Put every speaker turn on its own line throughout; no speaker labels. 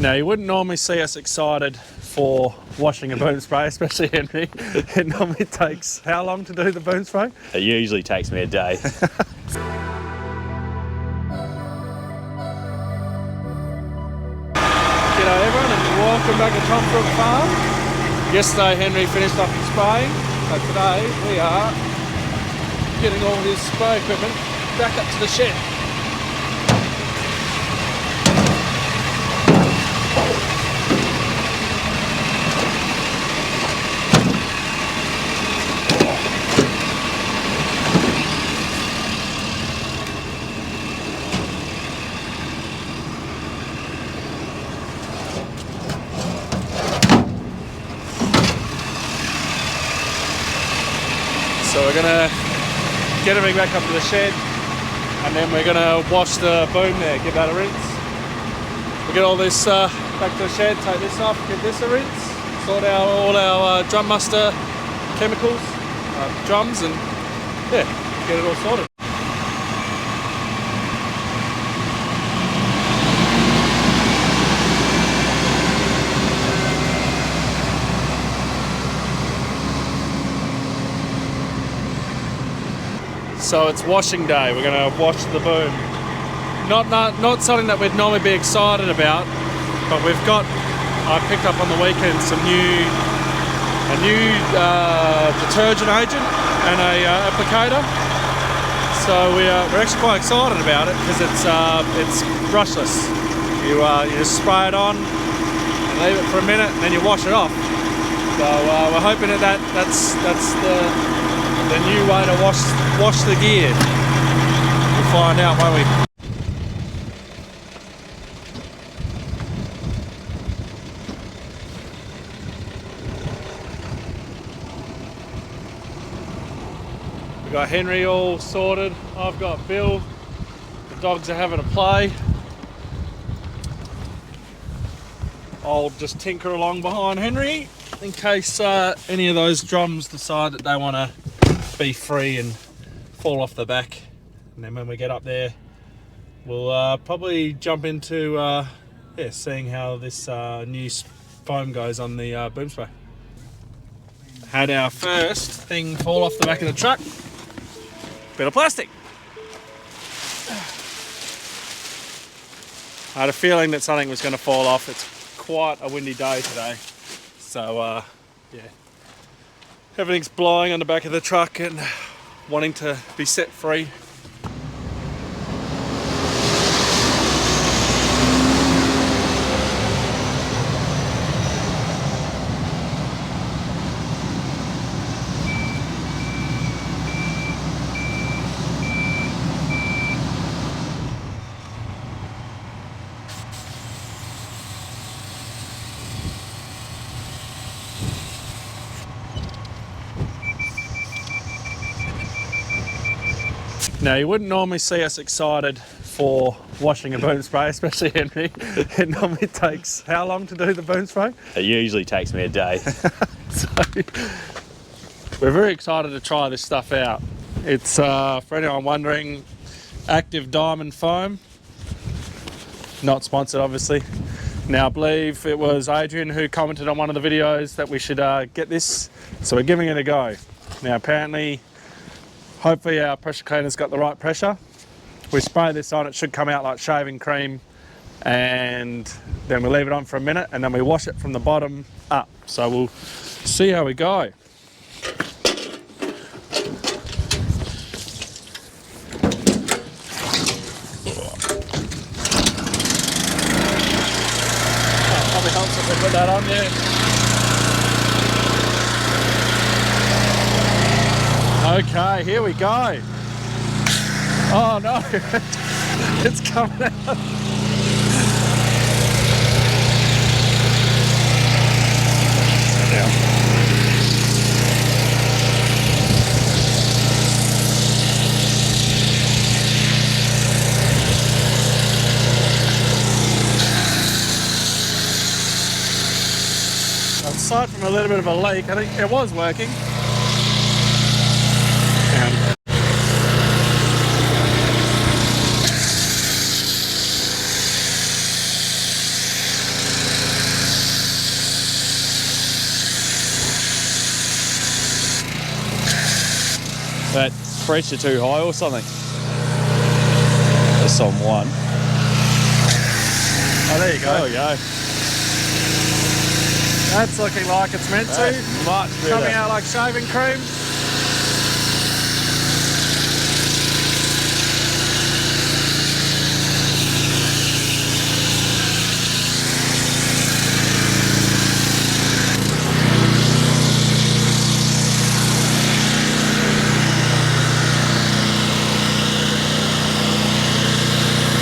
Now, you wouldn't normally see us excited for washing a boom spray, especially Henry. It normally takes how long to do the boom spray?
It usually takes me a day.
G'day everyone and welcome back to Brook Farm. Yesterday Henry finished off his spraying, but today we are getting all his spray equipment back up to the shed. So we're going to get everything back up to the shed and then we're going to wash the boom there, give that a rinse. We'll get all this back to the shed, take this off, give this a rinse, sort out all our drum muster chemicals, drums, and yeah, get it all sorted. So it's washing day. We're going to wash the boom. Not something that we'd normally be excited about, but I picked up on the weekend a new detergent agent and a applicator. So we're actually quite excited about it because it's brushless. You just spray it on and leave it for a minute and then you wash it off. So we're hoping that's the new way to wash the gear. We'll find out, won't we? We've got Henry all sorted. I've got Bill. The dogs are having a play. I'll just tinker along behind Henry in case any of those drums decide that they want to be free and fall off the back, and then when we get up there we'll probably jump into seeing how this new foam goes on the boom spray. Had our first thing fall off the back of the truck. Bit of plastic. I had a feeling that something was going to fall off. It's quite a windy day today, so yeah. Everything's blowing on the back of the truck and wanting to be set free. Now, you wouldn't normally see us excited for washing a boom spray, especially Henry. It normally takes how long to do the boom spray?
It usually takes me a day.
So, we're very excited to try this stuff out. It's, for anyone wondering, Active Diamond Foam. Not sponsored, obviously. Now, I believe it was Adrian who commented on one of the videos that we should get this, so we're giving it a go. Now, apparently, hopefully our pressure cleaner's got the right pressure. We spray this on, it should come out like shaving cream, and then we leave it on for a minute and then we wash it from the bottom up. So we'll see how we go. Probably helps if we put that on there. Okay, here we go. Oh no, it's coming out. Yeah. Aside from a little bit of a leak, I think it was working.
That pressure too high or something. That's on one.
Oh, there you go.
There we go.
That's looking like it's meant to.
That's much better.
Coming out like shaving cream.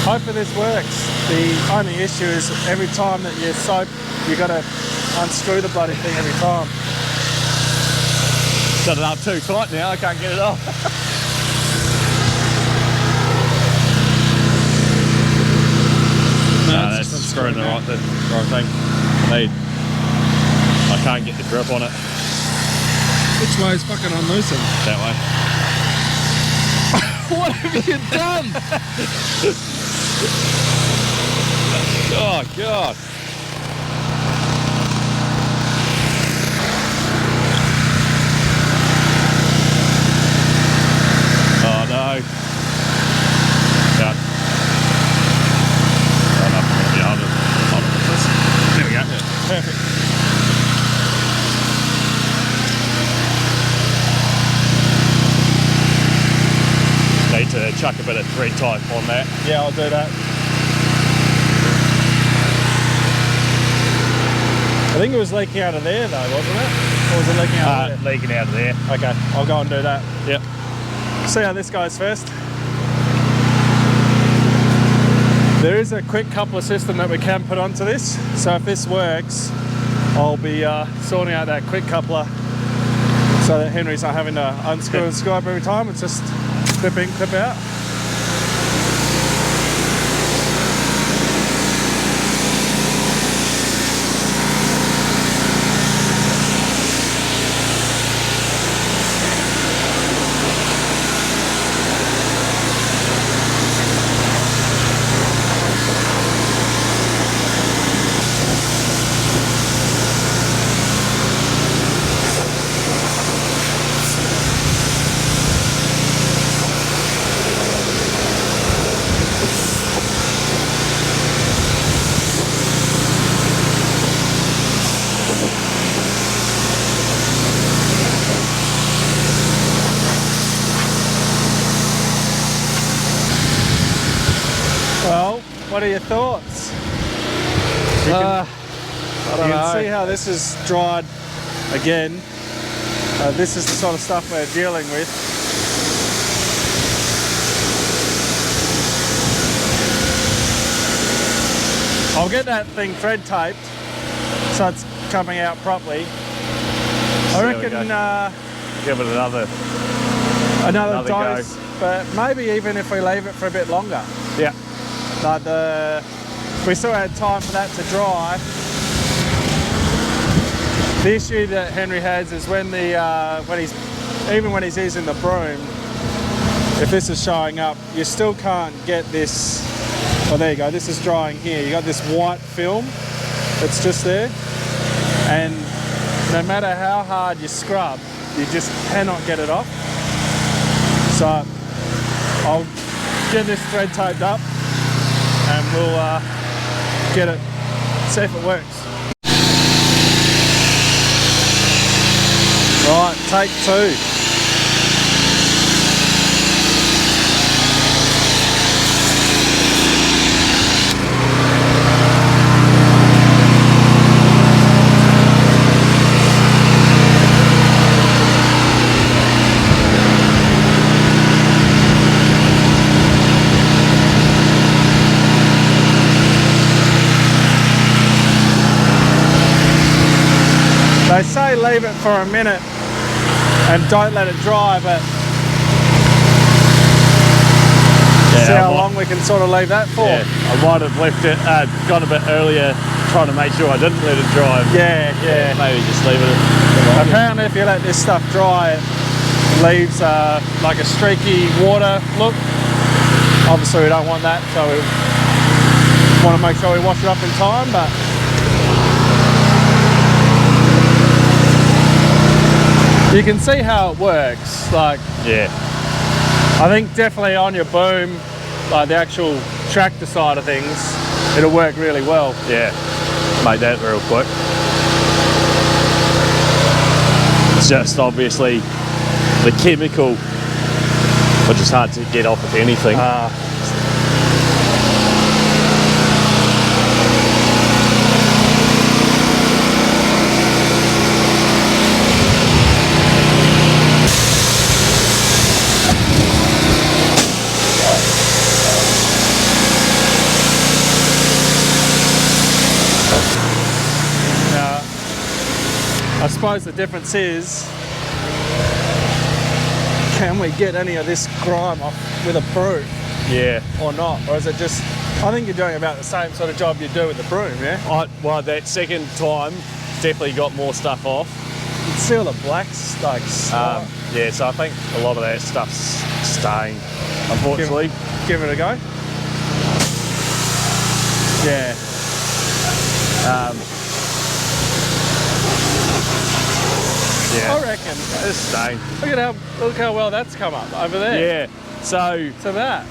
Hopefully this works. The only issue is every time that you soap, you got to unscrew the bloody thing every time.
Got it up too tight now, I can't get it off. No, that's screwing the right thing. I can't get the grip on it.
Which way is fucking unloosened?
That way.
What have you done?
Oh God. Oh no. Yeah. Oh no, I'm gonna be able to hold it with this. There we go. Yeah. Perfect. Need to chuck a bit of thread type on that.
Yeah, I'll do that. I think it was leaking out of there though, wasn't it? Or was it leaking out of there?
Leaking out of there.
Okay, I'll go and do that.
Yep.
See how this goes first. There is a quick coupler system that we can put onto this. So if this works, I'll be sorting out that quick coupler so that Henry's not having to unscrew and screw up every time. It's just clip in, clip out. Well, what are your thoughts?
I don't
You
know.
can see how this is dried again. This is the sort of stuff we're dealing with. I'll get that thing thread taped so it's coming out properly. I
There we
reckon
Give it another
another
go.
dose, but maybe even if we leave it for a bit longer.
Yeah.
Like we still had time for that to dry. The issue that Henry has is when he's using the broom, if this is showing up, you still can't get this. Oh, there you go. This is drying here. You got this white film that's just there, and no matter how hard you scrub, you just cannot get it off. So I'll get this thread taped up, and we'll get it, see if it works. Right, take two. They say leave it for a minute and don't let it dry, but see how long we can sort of leave that for.
Yeah, I might have left it, gone a bit earlier, trying to make sure I didn't let it dry.
Yeah.
Maybe just leave it.
Apparently if you let this stuff dry, it leaves like a streaky water look. Obviously we don't want that, so we want to make sure we wash it up in time, but you can see how it works. Like,
Yeah.
I think definitely on your boom, like the actual tractor side of things, it'll work really well.
Yeah, make that real quick. It's just obviously the chemical, which is hard to get off with anything.
I suppose the difference is, can we get any of this grime off with a broom
Yeah.
or not? Or is it just, I think you're doing about the same sort of job you do with the broom, yeah?
Well, that second time definitely got more stuff off.
You can see all the blacks, like,
Yeah, so I think a lot of that stuff's staying, unfortunately.
give it a go. Yeah.
Yeah,
I reckon.
it's staying.
Look how well that's come up over there.
Yeah, so,
To that.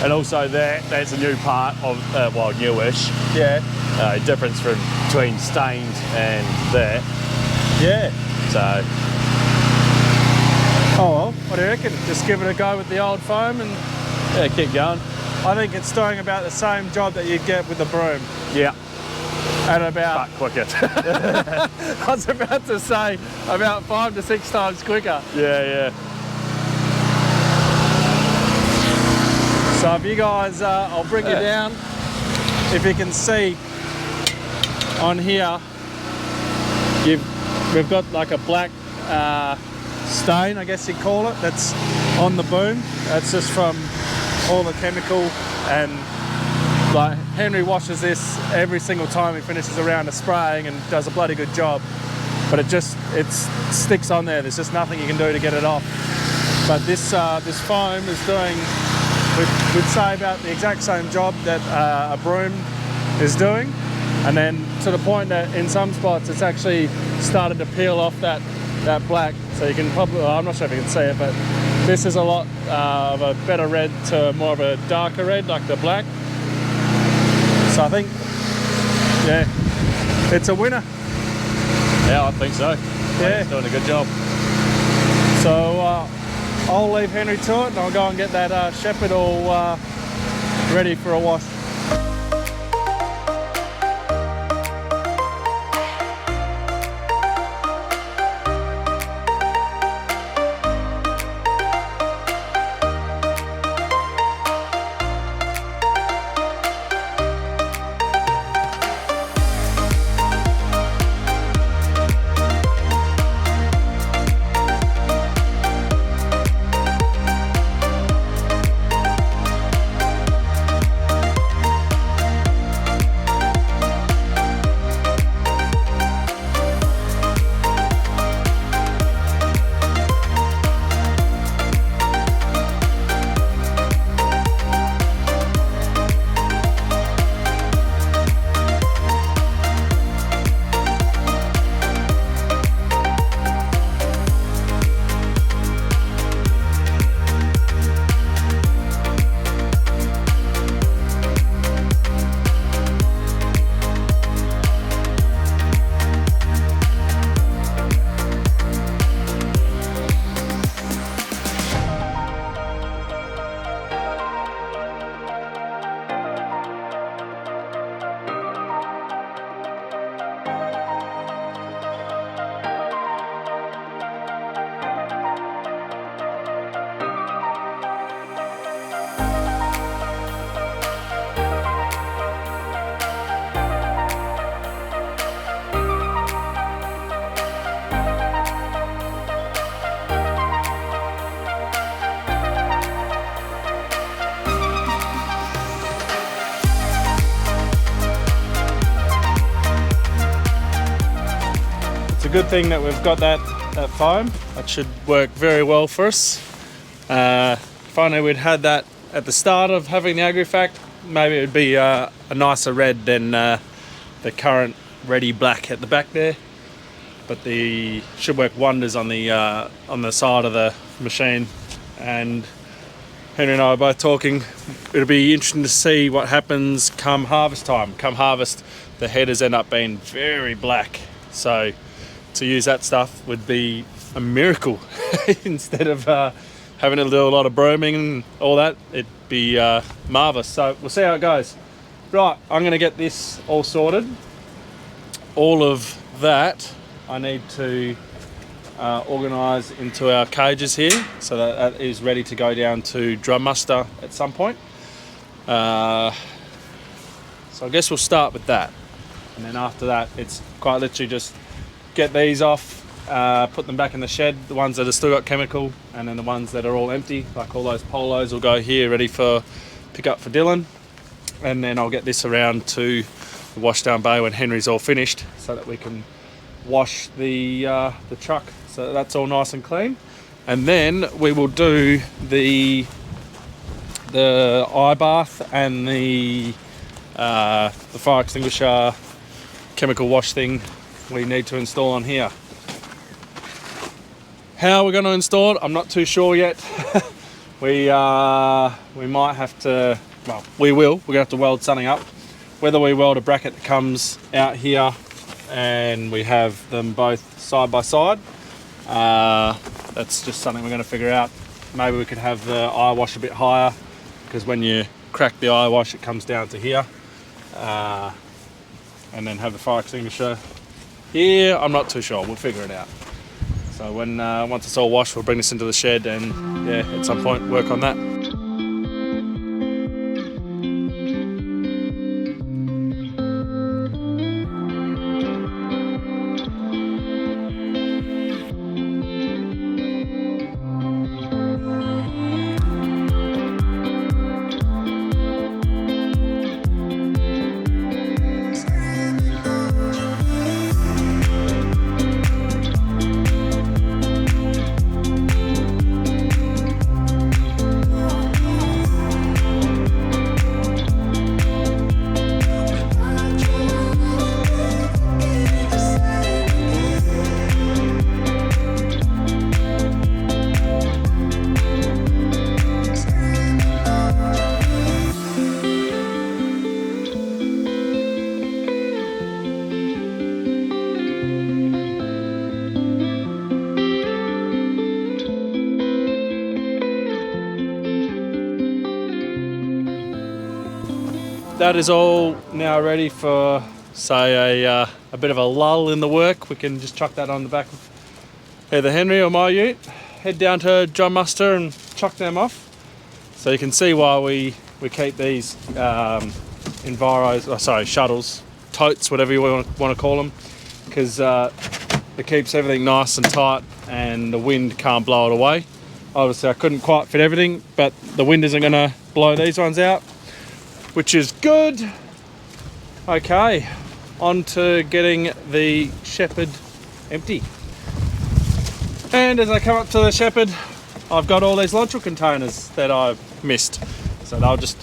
and also that's a new part of, well, newish.
Yeah.
Difference between stained and that.
Yeah.
So,
Oh well, what do you reckon? Just give it a go with the old foam, and
yeah, keep going.
I think it's doing about the same job that you get with the broom.
Yeah,
At about,
but quicker.
I was about to say, about 5 to 6 times quicker.
Yeah.
So if you guys, I'll bring you down. If you can see on here, we've got like a black stain, I guess you'd call it, that's on the boom. That's just from all the chemical, and like Henry washes this every single time he finishes a round of spraying and does a bloody good job. But it sticks on there. There's just nothing you can do to get it off. But this foam is doing, we'd say, about the exact same job that a broom is doing. And then to the point that in some spots it's actually started to peel off that black. So you can probably, well, I'm not sure if you can see it, but this is a lot of a better red to more of a darker red, like the black. So I think, yeah, it's a winner.
Yeah, I think so.
Yeah.
He's doing a good job.
So I'll leave Henry to it, and I'll go and get that Shepherd all ready for a wash. Good thing that we've got that foam. That should work very well for us. If I knew we'd had that at the start of having the Agrifact, maybe it would be a nicer red than the current reddy black at the back there. But should work wonders on the side of the machine, and Henry and I are both talking. It'll be interesting to see what happens come harvest time. Come harvest, the headers end up being very black. So to use that stuff would be a miracle. Instead of having to do a lot of brooming and all that, it'd be marvellous. So we'll see how it goes. Right, I'm going to get this all sorted. All of that I need to organise into our cages here, so that is ready to go down to drum muster at some point. So I guess we'll start with that, and then after that it's quite literally just get these off, put them back in the shed, the ones that have still got chemical, and then the ones that are all empty, like all those polos, will go here ready for pick up for Dylan, and then I'll get this around to the washdown bay when Henry's all finished, so that we can wash the truck, so that's all nice and clean. And then we will do the eye bath and the fire extinguisher chemical wash thing we need to install on here. How we're going to install it, I'm not too sure yet. we might have to, well, we're going to have to weld something up. Whether we weld a bracket that comes out here and we have them both side by side, that's just something we're going to figure out. Maybe we could have the eye wash a bit higher, because when you crack the eye wash it comes down to here, and then have the fire extinguisher here. I'm not too sure, we'll figure it out. So when once it's all washed, we'll bring this into the shed and yeah, at some point work on that. That is all now ready for, say, a bit of a lull in the work. We can just chuck that on the back of either Henry or my ute, head down to drum muster and chuck them off. So you can see why we keep these shuttles, totes, whatever you want to call them, because it keeps everything nice and tight and the wind can't blow it away. Obviously I couldn't quite fit everything, but the wind isn't going to blow these ones out, which is good. Okay, on to getting the shepherd empty. And as I come up to the shepherd, I've got all these launcher containers that I've missed. So they'll just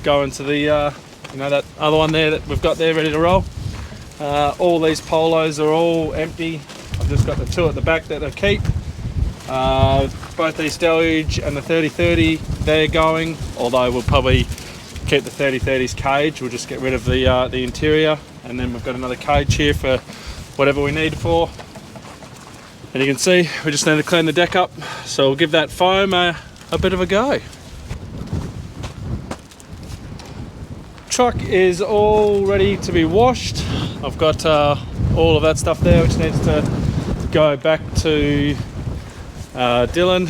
go into the, that other one there that we've got there ready to roll. All these polos are all empty. I've just got the two at the back that I keep. Both these Deluge and the 3030, they're going, although we'll probably keep the 3030's cage. We'll just get rid of the interior, and then we've got another cage here for whatever we need it for. And you can see we just need to clean the deck up, so we'll give that foam a bit of a go. Truck is all ready to be washed. I've got all of that stuff there which needs to go back to Dylan.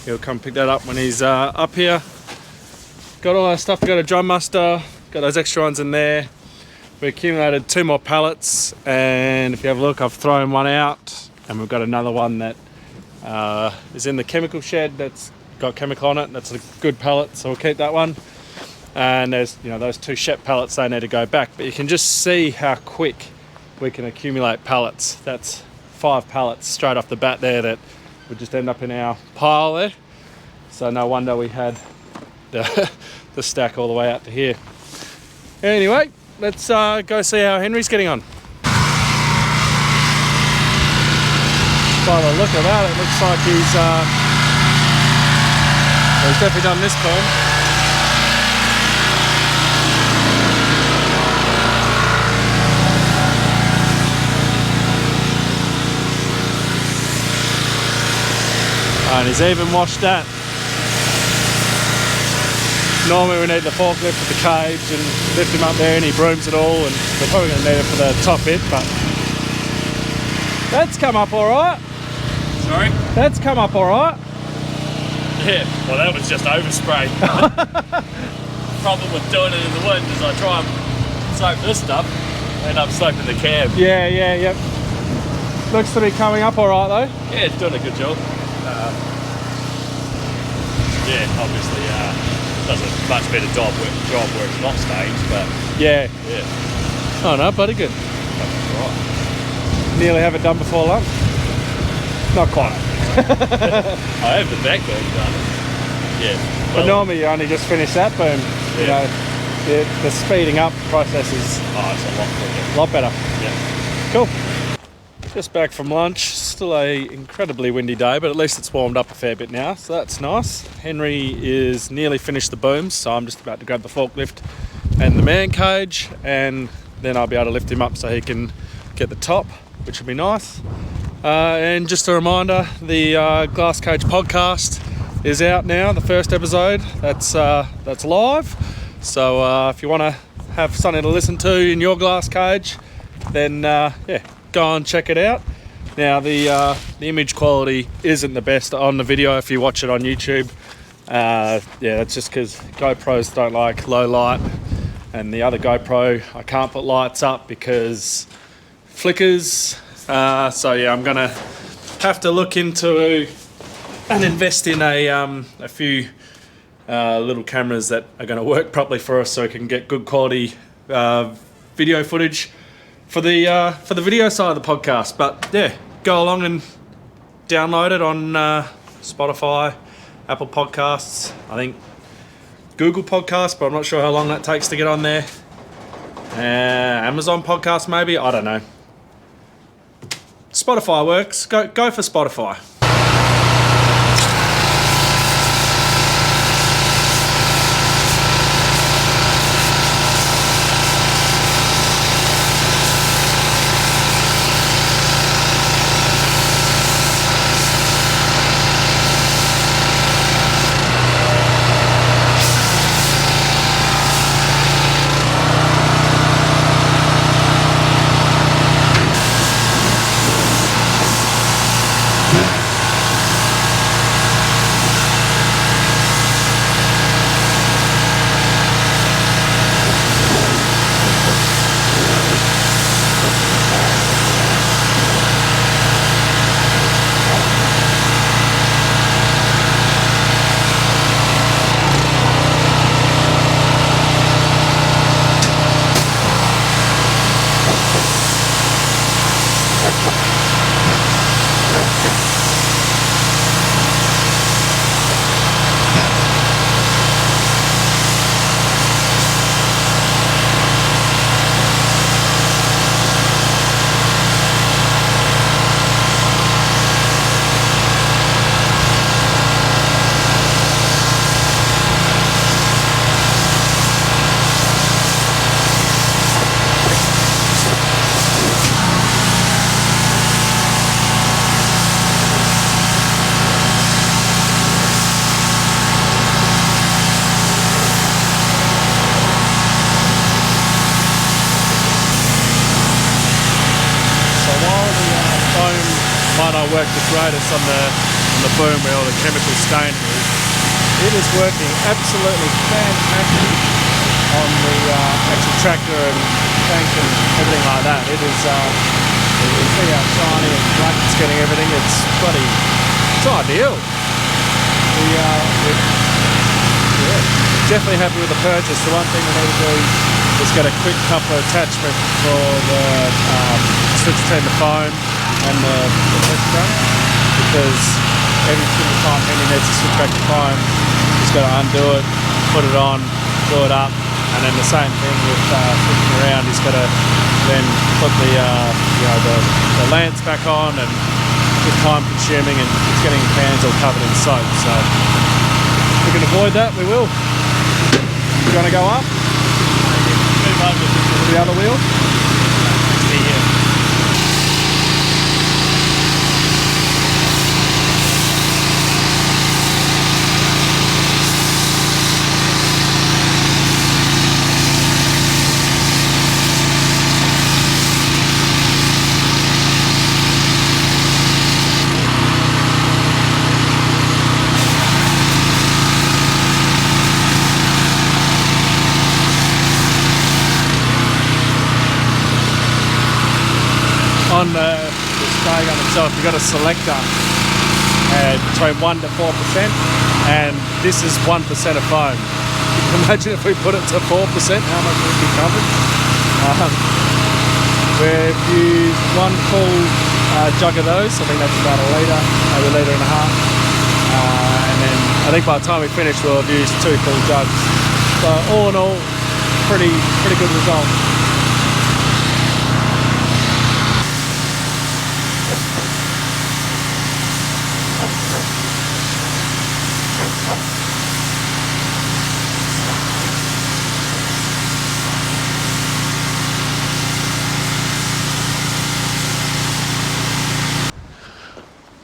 He'll come pick that up when he's up here. Got all our stuff to go to drum muster, got those extra ones in there. We accumulated 2 more pallets, and if you have a look, I've thrown one out, and we've got another one that is in the chemical shed that's got chemical on it. That's a good pallet, so we'll keep that one. And there's those 2 Shep pallets, they need to go back, but you can just see how quick we can accumulate pallets. That's 5 pallets straight off the bat there that would just end up in our pile there. So no wonder we had the stack all the way out to here. Anyway, let's go see how Henry's getting on. By the look of that, it looks like he's he's definitely done this boom. And he's even washed that. Normally we need the forklift with the cage and lift him up there and he brooms it all, and we're probably going to need it for the top bit, but that's come up alright.
Sorry?
That's come up alright.
Yeah, well that was just overspray. Problem with doing it in the wind is I try and soak this stuff, end up soaking the cab.
Yep. Looks to be coming up alright though.
Yeah, it's doing a good job. Yeah, obviously does a much better job where it's not staged, but
Yeah.
yeah.
Oh no, bloody good.
That's right.
Nearly have it done before lunch. Not quite.
I have the back boom done. Yeah.
But normally you only just finish that boom. You
Yeah.
know, the speeding up process is
it's a lot quicker.
a lot better.
Yeah.
Cool. Just back from lunch. Still a incredibly windy day, but at least it's warmed up a fair bit now, so that's nice. Henry is nearly finished the booms, so I'm just about to grab the forklift and the man cage, and then I'll be able to lift him up so he can get the top, which will be nice. And just a reminder, the Glass Cage podcast is out now, the first episode. That's live. So if you want to have something to listen to in your glass cage, then go and check it out. Now the image quality isn't the best on the video if you watch it on YouTube. That's just because GoPros don't like low light, and the other GoPro I can't put lights up because flickers. I'm gonna have to look into and invest in a few little cameras that are going to work properly for us, so we can get good quality video footage for the video side of the podcast. But yeah, go along and download it on Spotify, Apple Podcasts, I think Google Podcasts, but I'm not sure how long that takes to get on there. Amazon Podcasts maybe, I don't know. Spotify works. Go for Spotify. Work the greatest on the boom where all the chemical staining is. It is working absolutely fantastic on the actual tractor and tank and everything like that. It is you see how shiny and bright it's getting everything. It's ideal. Definitely happy with the purchase. The one thing we need to do is get a quick coupler attachment for the switch between the phone and the test gun, because every single time Henry needs to switch back to phone, he's got to undo it, put it on, do it up, and then the same thing with switching around. He's got to then put the lance back on, and it's time consuming, and it's getting his hands all covered in soap. So the can avoid that, we will. You want to go up?
Move over
To the other wheel?
to the
On the spray gun itself, you've got a selector between 1 to 4%, and this is 1% of foam. You can imagine if we put it to 4%, how much would be covered. We've used one full jug of those. I think that's about a litre, maybe a litre and a half. And then I think by the time we finish, we'll have used 2 full jugs. So all in all, pretty good result.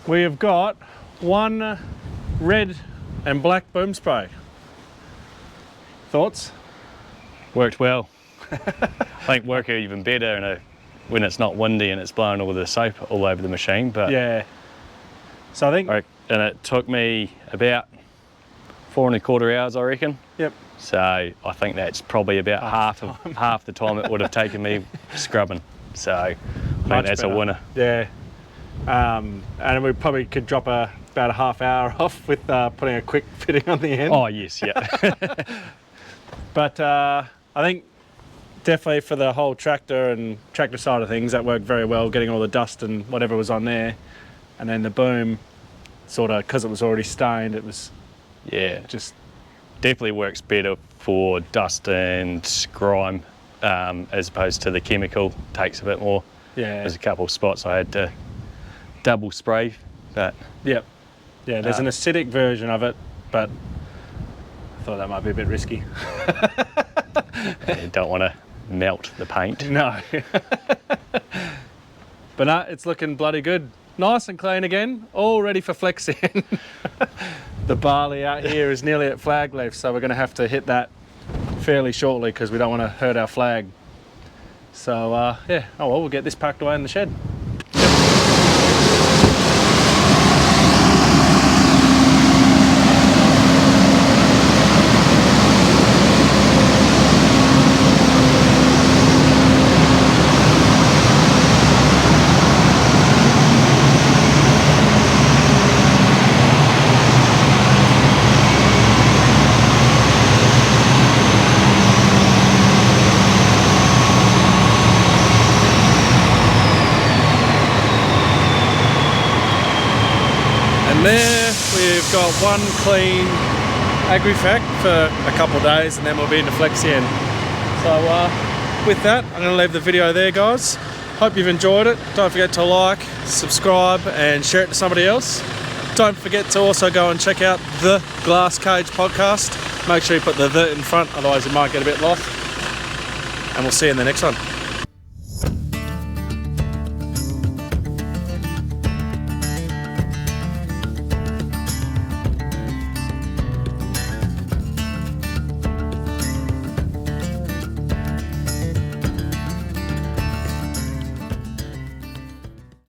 We have got one red and black boom spray. Thoughts?
worked well. I think work even better when it's not windy and it's blowing all the soap all over the machine. But
Yeah. So I think.
and it took me about 4¼ hours, I reckon.
Yep.
So I think that's probably about half the time it would have taken me scrubbing. So I think that's
better.
a winner.
Yeah. And we probably could drop about a half hour off with putting a quick fitting on the end.
Oh yes, yeah.
But I think definitely for the whole tractor and tractor side of things, that worked very well, getting all the dust and whatever was on there. And then the boom, sort of, because it was already stained, it was
Yeah,
just...
definitely works better for dust and grime as opposed to the chemical. Takes a bit more.
Yeah.
There's a couple of spots I had to double spray, but
Yep. Yeah, there's an acidic version of it, but I thought that might be a bit risky.
you don't want to melt the paint.
No. But no, it's looking bloody good. Nice and clean again, all ready for flexing. The barley out here is nearly at flag leaf, so we're going to have to hit that fairly shortly because we don't want to hurt our flag. So yeah, oh well, we'll get this packed away in the shed. And there we've got one clean agri-fac for a couple of days and then we'll be into flexi end. So with that, I'm going to leave the video there, guys. Hope you've enjoyed it. Don't forget to like, subscribe and share it to somebody else. Don't forget to also go and check out the Glass Cage podcast. Make sure you put the in front, otherwise it might get a bit lost. And we'll see you in the next one.